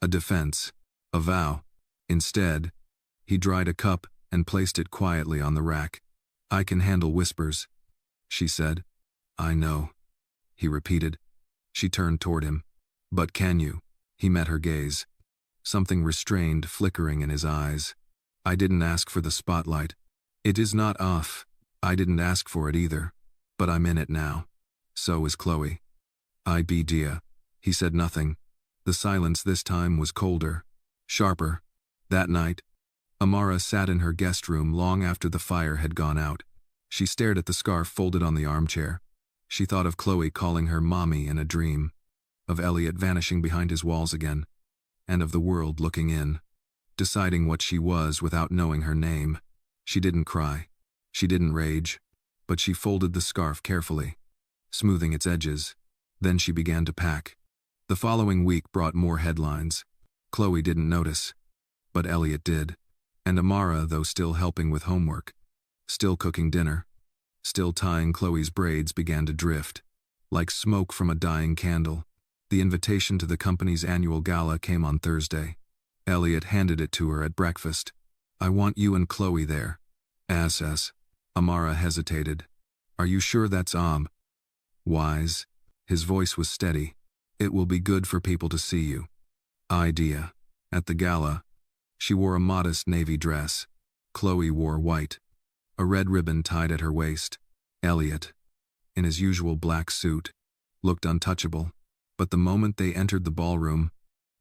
A defense. A vow. Instead, he dried a cup and placed it quietly on the rack. I can handle whispers, she said. I know, he repeated. She turned toward him. But can you? He met her gaze. Something restrained flickering in his eyes. I didn't ask for the spotlight. It is not off. I didn't ask for it either. But I'm in it now. So is Chloe. I be dear. He said nothing. The silence this time was colder, sharper. That night, Amara sat in her guest room long after the fire had gone out. She stared at the scarf folded on the armchair. She thought of Chloe calling her mommy in a dream, of Elliot vanishing behind his walls again, and of the world looking in, deciding what she was without knowing her name. She didn't cry. She didn't rage. But she folded the scarf carefully, smoothing its edges. Then she began to pack. The following week brought more headlines. Chloe didn't notice, but Elliot did. And Amara, though still helping with homework, still cooking dinner, still tying Chloe's braids, began to drift, like smoke from a dying candle. The invitation to the company's annual gala came on Thursday. Elliot handed it to her at breakfast. I want you and Chloe there. As. Amara hesitated. Are you sure that's wise? His voice was steady. It will be good for people to see you. Idea. At the gala, she wore a modest navy dress. Chloe wore white, a red ribbon tied at her waist. Elliot, in his usual black suit, looked untouchable. But the moment they entered the ballroom,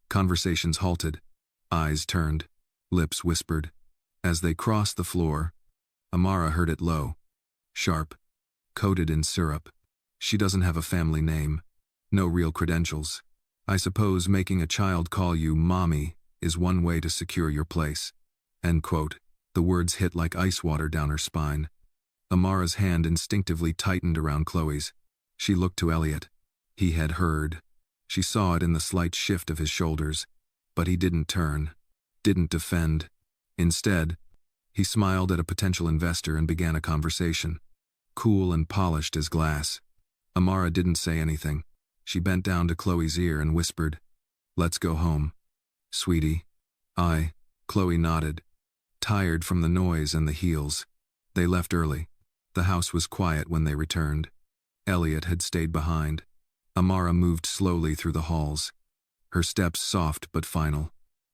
conversations halted, eyes turned, lips whispered. As they crossed the floor, Amara heard it low, sharp, coated in syrup. She doesn't have a family name, no real credentials. I suppose making a child call you mommy is one way to secure your place. End quote. The words hit like ice water down her spine. Amara's hand instinctively tightened around Chloe's. She looked to Elliot. He had heard. She saw it in the slight shift of his shoulders. But he didn't turn, didn't defend. Instead, he smiled at a potential investor and began a conversation, cool and polished as glass. Amara didn't say anything. She bent down to Chloe's ear and whispered, Let's go home. Sweetie. Chloe nodded, tired from the noise and the heels. They left early. The house was quiet when they returned. Elliot had stayed behind. Amara moved slowly through the halls, her steps soft but final.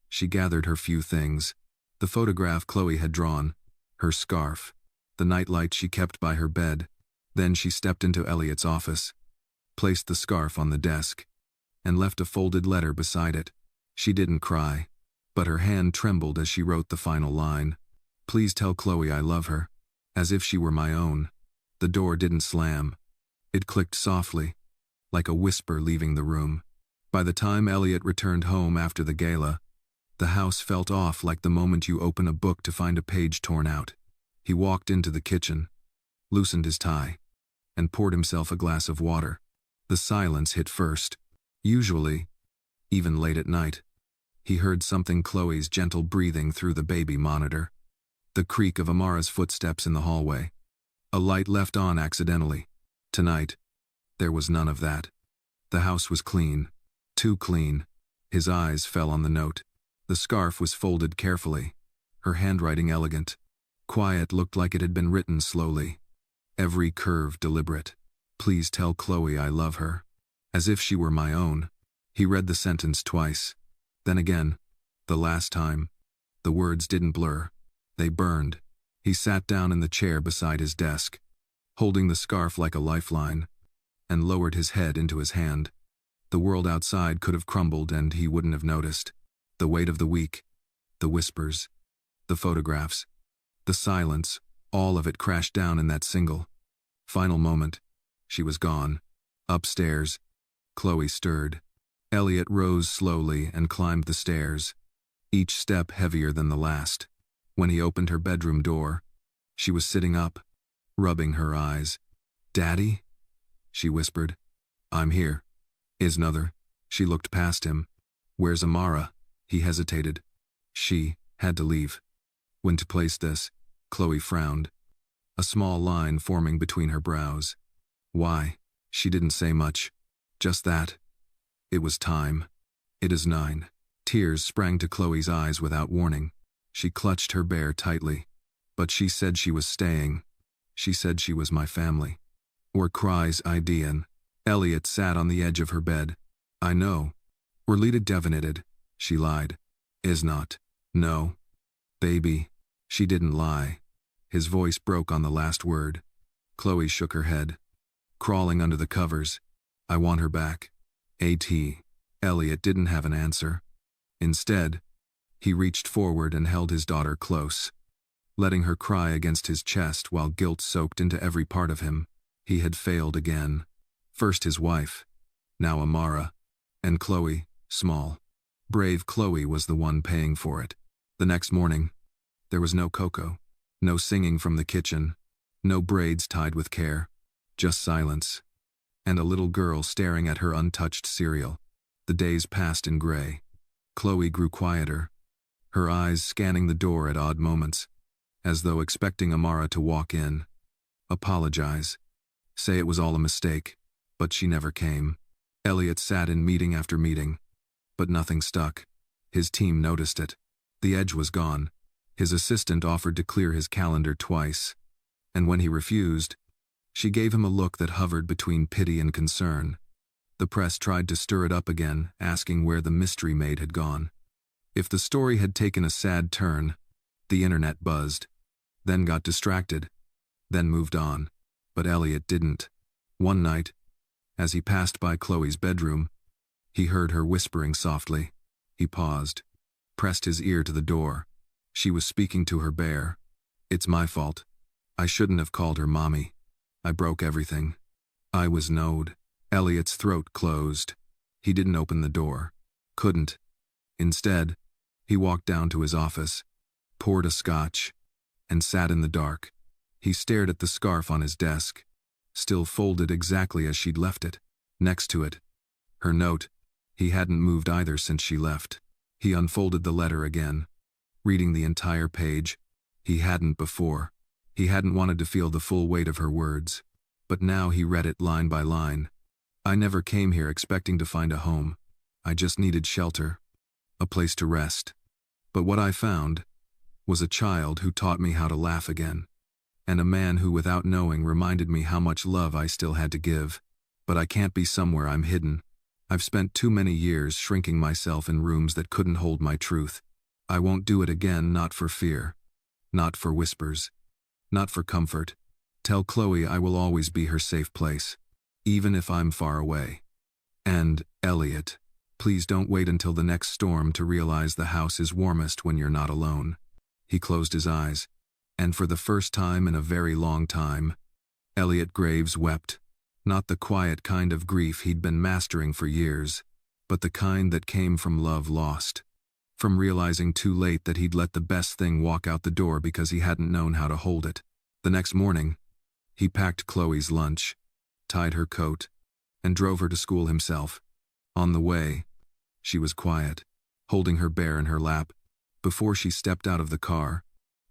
She gathered her few things. The photograph Chloe had drawn, her scarf, the nightlight she kept by her bed. Then she stepped into Elliot's office, placed the scarf on the desk, and left a folded letter beside it. She didn't cry, but her hand trembled as she wrote the final line. Please tell Chloe I love her. As if she were my own. The door didn't slam. It clicked softly, like a whisper leaving the room. By the time Elliot returned home after the gala, the house felt off like the moment you open a book to find a page torn out. He walked into the kitchen, loosened his tie, and poured himself a glass of water. The silence hit first. Usually, even late at night, he heard something: Chloe's gentle breathing through the baby monitor, the creak of Amara's footsteps in the hallway, a light left on accidentally. Tonight, there was none of that. The house was clean, too clean. His eyes fell on the note. The scarf was folded carefully, her handwriting elegant. Quiet looked like it had been written slowly, every curve deliberate. Please tell Chloe I love her. As if she were my own. He read the sentence twice. Then again, the last time. The words didn't blur. They burned. He sat down in the chair beside his desk, holding the scarf like a lifeline, and lowered his head into his hand. The world outside could have crumbled and he wouldn't have noticed. The weight of the week, the whispers, the photographs, the silence, all of it crashed down in that single, final moment. She was gone. Upstairs, Chloe stirred. Elliot rose slowly and climbed the stairs, each step heavier than the last. When he opened her bedroom door, she was sitting up, rubbing her eyes. Daddy? She whispered. I'm here. Is Nother? She looked past him. Where's Amara? He hesitated. She had to leave. When to place this? Chloe frowned, a small line forming between her brows. Why? She didn't say much. Just that. It was time. It is 9. Tears sprang to Chloe's eyes without warning. She clutched her bear tightly. But she said she was staying. She said she was my family. Or cries Ian. Elliot sat on the edge of her bed. I know. Orlita divinated. She lied. Is not. No. Baby. She didn't lie. His voice broke on the last word. Chloe shook her head. Crawling under the covers. I want her back. A.T. Elliot didn't have an answer. Instead, he reached forward and held his daughter close, letting her cry against his chest while guilt soaked into every part of him. He had failed again. First his wife, now Amara, and Chloe, small, brave Chloe, was the one paying for it. The next morning, there was no cocoa, no singing from the kitchen, no braids tied with care, just silence, and a little girl staring at her untouched cereal. The days passed in gray. Chloe grew quieter, her eyes scanning the door at odd moments, as though expecting Amara to walk in, apologize, say it was all a mistake, but she never came. Elliot sat in meeting after meeting, but nothing stuck. His team noticed it. The edge was gone. His assistant offered to clear his calendar twice, and when he refused, she gave him a look that hovered between pity and concern. The press tried to stir it up again, asking where the mystery maid had gone. If the story had taken a sad turn, the internet buzzed, then got distracted, then moved on. But Elliot didn't. One night, as he passed by Chloe's bedroom, he heard her whispering softly. He paused, pressed his ear to the door. She was speaking to her bear. It's my fault. I shouldn't have called her mommy. I broke everything. I was Node. Elliot's throat closed. He didn't open the door. Couldn't. Instead, he walked down to his office, poured a scotch, and sat in the dark. He stared at the scarf on his desk, still folded exactly as she'd left it. Next to it, her note. He hadn't moved either since she left. He unfolded the letter again, reading the entire page. He hadn't before. He hadn't wanted to feel the full weight of her words. But now he read it line by line. I never came here expecting to find a home. I just needed shelter, a place to rest. But what I found was a child who taught me how to laugh again, and a man who, without knowing, reminded me how much love I still had to give. But I can't be somewhere I'm hidden. I've spent too many years shrinking myself in rooms that couldn't hold my truth. I won't do it again, not for fear, not for whispers, not for comfort. Tell Chloe I will always be her safe place, even if I'm far away. And, Elliot, please don't wait until the next storm to realize the house is warmest when you're not alone. He closed his eyes, and for the first time in a very long time, Elliot Graves wept. Not the quiet kind of grief he'd been mastering for years, but the kind that came from love lost. From realizing too late that he'd let the best thing walk out the door because he hadn't known how to hold it. The next morning, he packed Chloe's lunch, tied her coat, and drove her to school himself. On the way, she was quiet, holding her bear in her lap. Before she stepped out of the car,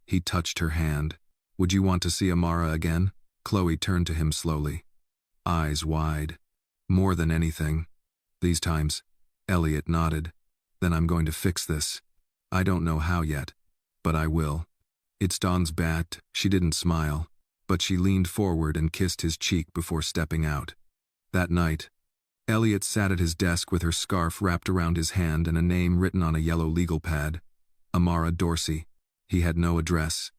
he touched her hand. Would you want to see Amara again? Chloe turned to him slowly, eyes wide. More than anything. These times. Elliot nodded. Then I'm going to fix this. I don't know how yet, but I will. It's Dawn's bat. She didn't smile, but she leaned forward and kissed his cheek before stepping out. That night, Elliot sat at his desk with her scarf wrapped around his hand and a name written on a yellow legal pad. Amara Dorsey. He had no address,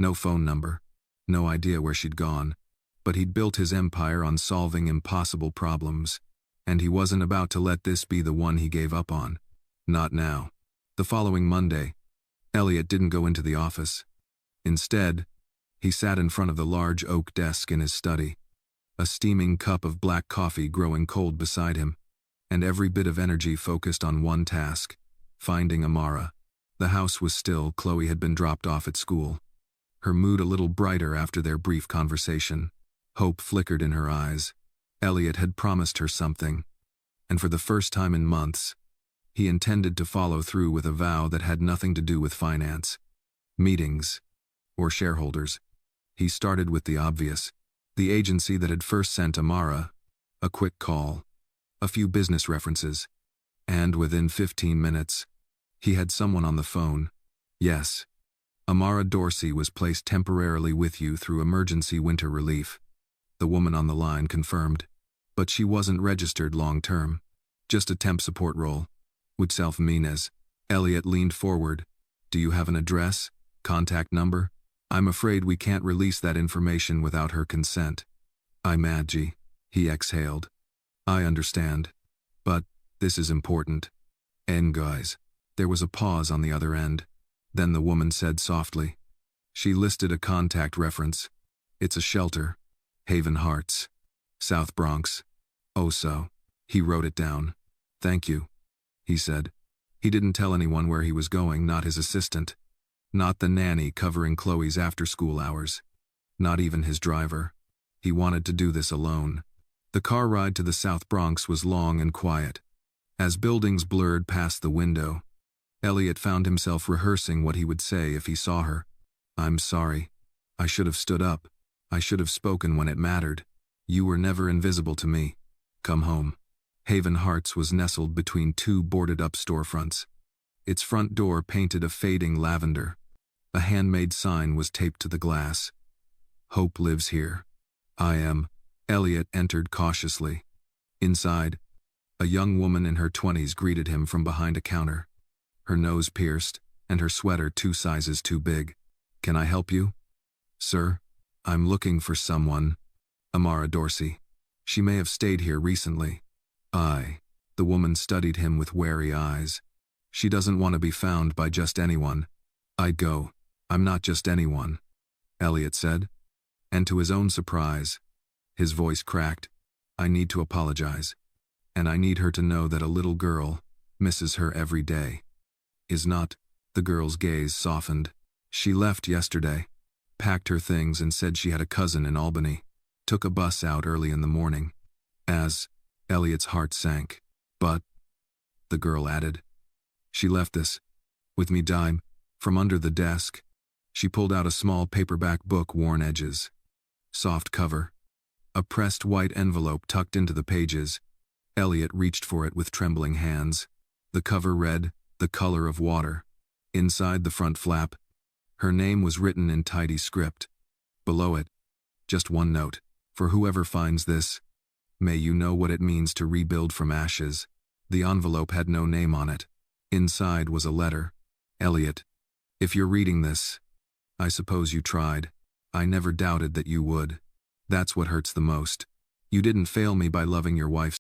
no phone number, no idea where she'd gone, but he'd built his empire on solving impossible problems, and he wasn't about to let this be the one he gave up on. Not now. The following Monday, Elliot didn't go into the office. Instead, he sat in front of the large oak desk in his study, a steaming cup of black coffee growing cold beside him, and every bit of energy focused on one task: finding Amara. The house was still. Chloe had been dropped off at school, her mood a little brighter after their brief conversation. Hope flickered in her eyes. Elliot had promised her something, and for the first time in months, he intended to follow through with a vow that had nothing to do with finance, meetings, or shareholders. He started with the obvious, the agency that had first sent Amara, a quick call, a few business references, and within 15 minutes, he had someone on the phone. Yes, Amara Dorsey was placed temporarily with you through emergency winter relief. The woman on the line confirmed, but she wasn't registered long-term, just a temp support role. Would self-mean. Elliot leaned forward. Do you have an address? Contact number? I'm afraid we can't release that information without her consent. I'm Adji. He exhaled. I understand. But this is important. And guys. There was a pause on the other end. Then the woman said softly. She listed a contact reference. It's a shelter. Haven Hearts. South Bronx. Oh so. He wrote it down. Thank you, he said. He didn't tell anyone where he was going, not his assistant. Not the nanny covering Chloe's after-school hours. Not even his driver. He wanted to do this alone. The car ride to the South Bronx was long and quiet. As buildings blurred past the window, Elliot found himself rehearsing what he would say if he saw her. I'm sorry. I should have stood up. I should have spoken when it mattered. You were never invisible to me. Come home. Haven Hearts was nestled between two boarded-up storefronts. Its front door painted a fading lavender. A handmade sign was taped to the glass. Hope lives here. I am. Elliot entered cautiously. Inside, a young woman in her 20s greeted him from behind a counter. Her nose pierced, and her sweater 2 sizes too big. Can I help you? Sir, I'm looking for someone. Amara Dorsey. She may have stayed here recently. The woman studied him with wary eyes. She doesn't want to be found by just anyone. I'd go. I'm not just anyone, Elliot said. And to his own surprise, his voice cracked. I need to apologize. And I need her to know that a little girl misses her every day. Is not. The girl's gaze softened. She left yesterday, packed her things and said she had a cousin in Albany. Took a bus out early in the morning. As Elliot's heart sank. But, the girl added, she left this with me. Dime. From under the desk, she pulled out a small paperback book, worn edges. Soft cover. A pressed white envelope tucked into the pages. Elliot reached for it with trembling hands. The cover read, The Color of Water. Inside the front flap, her name was written in tidy script. Below it, just one note. For whoever finds this, may you know what it means to rebuild from ashes. The envelope had no name on it. Inside was a letter. Elliot, if you're reading this, I suppose you tried. I never doubted that you would. That's what hurts the most. You didn't fail me by loving your wife